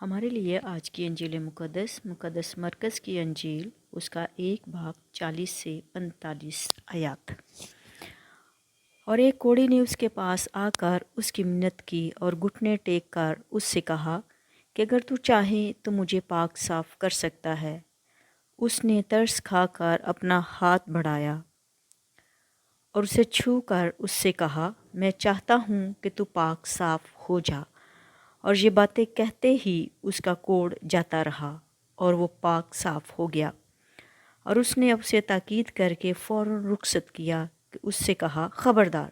ہمارے لیے آج کی انجیل مقدس مرکز کی انجیل اس کا 1 باب 40 سے 45 آیات۔ اور ایک کوڑی نے اس کے پاس آ کر اس کی منت کی اور گھٹنے ٹیک کر اس سے کہا کہ اگر تو چاہے تو مجھے پاک صاف کر سکتا ہے۔ اس نے ترس کھا کر اپنا ہاتھ بڑھایا اور اسے چھو کر اس سے کہا، میں چاہتا ہوں کہ تو پاک صاف ہو جا۔ اور یہ باتیں کہتے ہی اس کا کوڑ جاتا رہا اور وہ پاک صاف ہو گیا۔ اور اس نے اسے تاکید کر کے فوراً رخصت کیا کہ اس سے کہا، خبردار،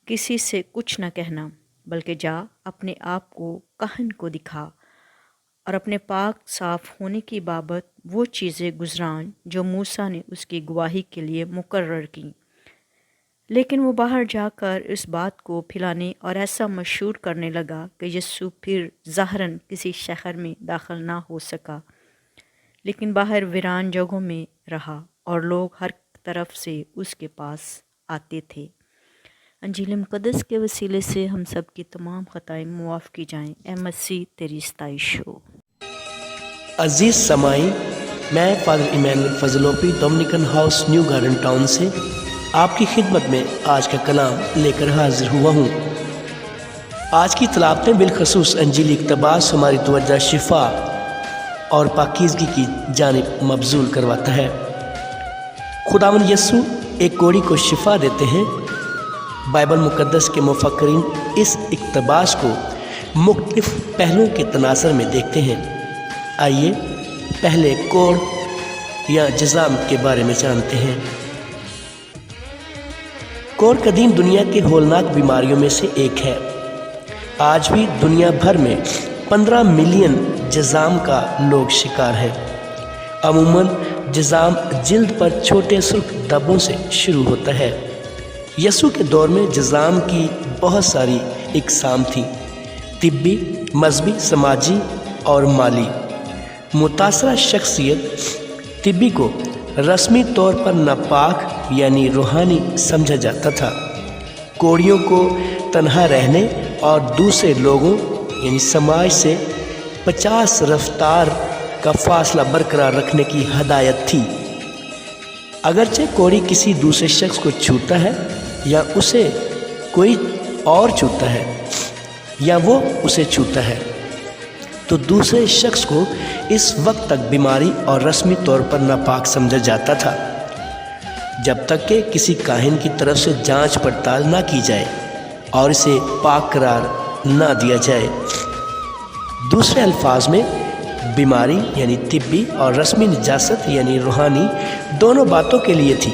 کسی سے کچھ نہ کہنا، بلکہ جا اپنے آپ کو کاہن کو دکھا اور اپنے پاک صاف ہونے کی بابت وہ چیزیں گزران جو موسیٰ نے اس کی گواہی کے لیے مقرر کیں۔ لیکن وہ باہر جا کر اس بات کو پھیلانے اور ایسا مشہور کرنے لگا کہ یسوع پھر ظاہراً کسی شہر میں داخل نہ ہو سکا، لیکن باہر ویران جگہوں میں رہا اور لوگ ہر طرف سے اس کے پاس آتے تھے۔ انجیل مقدس کے وسیلے سے ہم سب کی تمام خطائیں معاف کی جائیں۔ اے مسیح تیری ستائش ہو۔ عزیز سامعین، میں فادر ایمینول فضلوپی Dominican house new garden town سے آپ کی خدمت میں آج کا کلام لے کر حاضر ہوا ہوں۔ آج کی تلاوت میں بالخصوص انجیلی اقتباس ہماری توجہ شفا اور پاکیزگی کی جانب مبذول کرواتا ہے۔ خداوند یسوع ایک کوڑی کو شفا دیتے ہیں۔ بائبل مقدس کے مفکرین اس اقتباس کو مختلف پہلوؤں کے تناظر میں دیکھتے ہیں۔ آئیے پہلے کوڑ یا جزام کے بارے میں جانتے ہیں۔ کوڑ قدیم دنیا کے ہولناک بیماریوں میں سے ایک ہے۔ آج بھی دنیا بھر میں 15 ملین جزام کا لوگ شکار ہیں۔ عموماً جزام جلد پر چھوٹے سرخ دھبوں سے شروع ہوتا ہے۔ یسوع کے دور میں جزام کی بہت ساری اقسام تھیں، طبی، مذہبی، سماجی اور مالی۔ متاثرہ شخصیت طبی کو رسمی طور پر ناپاک یعنی روحانی سمجھا جاتا تھا۔ کوڑیوں کو تنہا رہنے اور دوسرے لوگوں یعنی سماج سے 50 رفتار کا فاصلہ برقرار رکھنے کی ہدایت تھی۔ اگرچہ کوڑی کسی دوسرے شخص کو چھوتا ہے یا اسے کوئی اور چھوتا ہے یا وہ اسے چھوتا ہے تو دوسرے شخص کو اس وقت تک بیماری اور رسمی طور پر ناپاک سمجھا جاتا تھا جب تک کہ کسی کاہن کی طرف سے جانچ پڑتال نہ کی جائے اور اسے پاک قرار نہ دیا جائے۔ دوسرے الفاظ میں بیماری یعنی طبی اور رسمی نجاست یعنی روحانی دونوں باتوں کے لیے تھی۔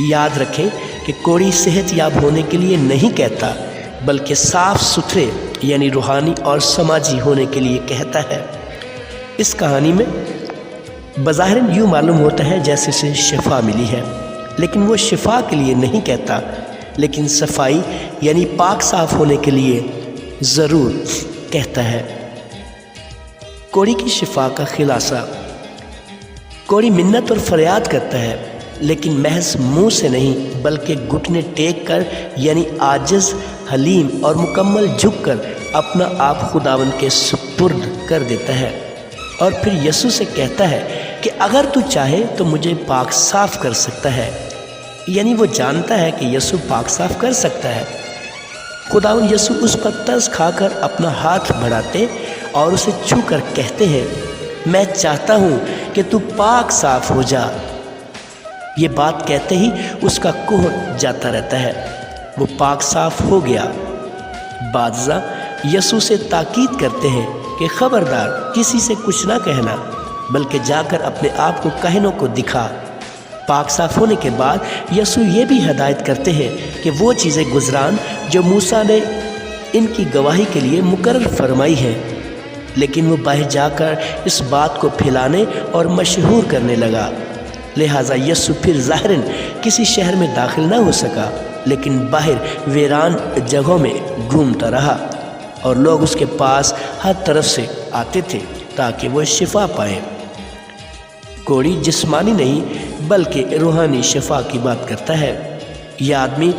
یاد رکھیں کہ کوڑی صحت یاب ہونے کے لیے نہیں کہتا بلکہ صاف ستھرے یعنی روحانی اور سماجی ہونے کے لیے کہتا ہے۔ اس کہانی میں بظاہر یوں معلوم ہوتا ہے جیسے اسے شفا ملی ہے، لیکن وہ شفا کے لیے نہیں کہتا، لیکن صفائی یعنی پاک صاف ہونے کے لیے ضرور کہتا ہے۔ کوڑی کی شفا کا خلاصہ۔ کوڑی منت اور فریاد کرتا ہے، لیکن محض منہ سے نہیں بلکہ گھٹنے ٹیک کر یعنی عاجز، حلیم اور مکمل جھک کر اپنا آپ خداوند کے سپرد کر دیتا ہے، اور پھر یسوع سے کہتا ہے کہ اگر تو چاہے تو مجھے پاک صاف کر سکتا ہے، یعنی وہ جانتا ہے کہ یسوع پاک صاف کر سکتا ہے۔ خداوند یسوع اس پر ترس کھا کر اپنا ہاتھ بڑھاتے اور اسے چھو کر کہتے ہیں، میں چاہتا ہوں کہ تو پاک صاف ہو جا۔ یہ بات کہتے ہی اس کا کوڑ جاتا رہتا ہے، وہ پاک صاف ہو گیا۔ بادشاہ یسوع سے تاکید کرتے ہیں کہ خبردار، کسی سے کچھ نہ کہنا، بلکہ جا کر اپنے آپ کو کاہنوں کو دکھا۔ پاک صاف ہونے کے بعد یسوع یہ بھی ہدایت کرتے ہیں کہ وہ چیزیں گزران جو موسیٰ نے ان کی گواہی کے لیے مقرر فرمائی ہیں، لیکن وہ باہر جا کر اس بات کو پھیلانے اور مشہور کرنے لگا۔ لہٰذا یسوع پھر ظاہراً کسی شہر میں داخل نہ ہو سکا، لیکن باہر ویران جگہوں میں گھومتا رہا اور لوگ اس کے پاس ہر طرف سے آتے تھے تاکہ وہ شفا پائیں۔ کوڑی جسمانی نہیں بلکہ روحانی شفا کی بات کرتا ہے۔ یہ آدمی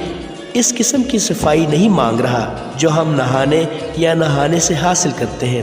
اس قسم کی صفائی نہیں مانگ رہا جو ہم نہانے یا نہانے سے حاصل کرتے ہیں،